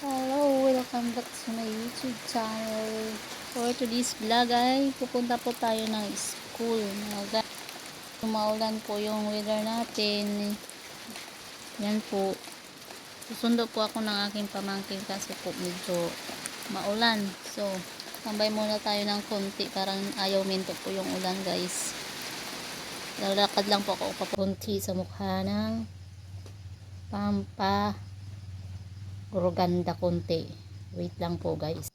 Hello, welcome back to my YouTube channel. For today's vlog ay pupunta po tayo ng school. Maulan po yung weather natin. Yan po. Susundo po ako ng aking pamangkin kasi po medyo maulan. So, tambay muna tayo ng konti. Parang ayaw minto po yung ulan, guys. Lalakad lang po ako papunti sa mukha ng ganda konti. Wait lang po, guys.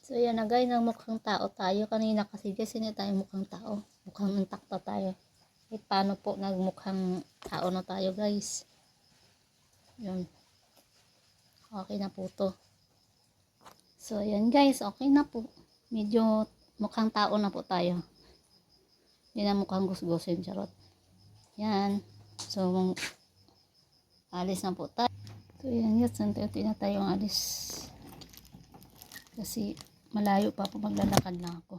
So yan na, guys, ang mukhang tao tayo kanina kasi guys hindi tayo mukhang tao, mukhang intakta tayo. Paano po nagmukhang tao na tayo, guys? Yun, okay na po to. So yan, guys, okay na po, medyo mukhang tao na po tayo, hindi na mukhang gusgusin, charot. Yan, so alis na po tayo. So yan, guys, unti-unti na tayong alis kasi malayo pa po, maglalakad na ako.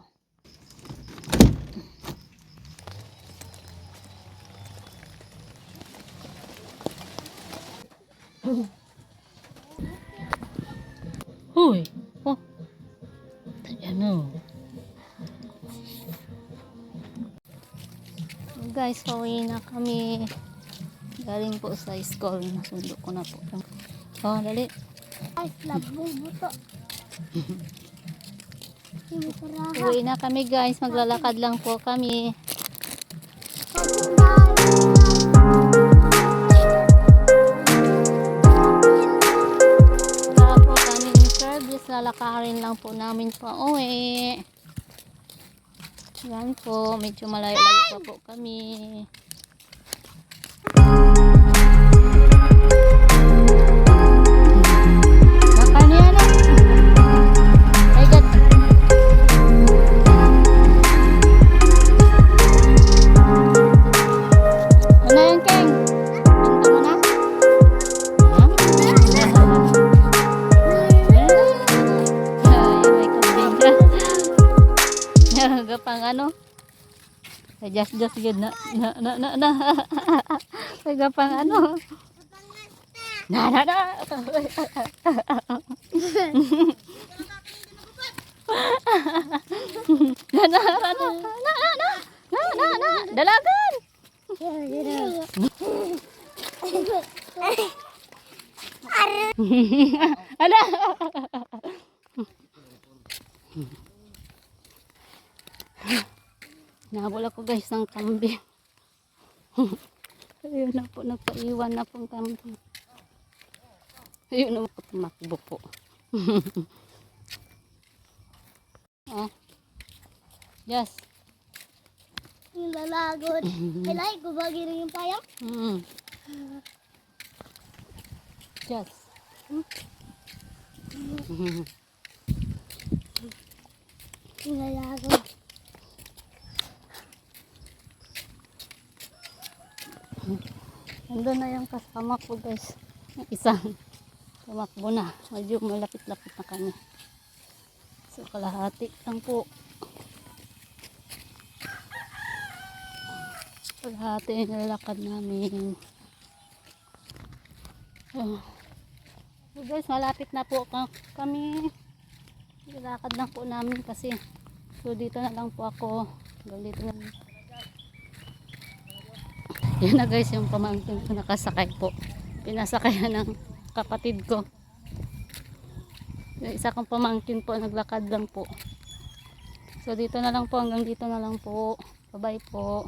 Huy! Oh! Ayan o. So guys, pauwi na kami. Galing po sa school. Nasundo ko na po. Oh, dali. Ay, labong buto. Uwi na kami, guys. Maglalakad lang po kami. Wala po kami service. Lalakarin lang po namin pa uwi. Yan po. Medyo malayo-layo pa po kami. Gapang ano, just yun na gapang ano na dalagan ala. Nahabol ako, guys, ng kambing. Ayun na po, nagpaiwan na pong kambing. Ayun na po, tumakbo po. Oh. Yes. Yung lalagod. Kailangan ko ba gini yung payang? Yes. Yung lalagod. Nandun na yung kasama ko, guys. Yung isang tumakbo na. Medyo malapit-lapit na kami. So, kalahati lang po. Kalahati yung lalakad namin. So, guys, malapit na po kami. Lalakad lang po namin kasi. So, dito na lang po ako. Dito na lang. Yan na, guys, yung pamangkin ko nakasakay po. Pinasakayan ng kapatid ko. Yung isa kong pamangkin po, naglakad lang po. So dito na lang po, hanggang dito na lang po. Bye-bye po.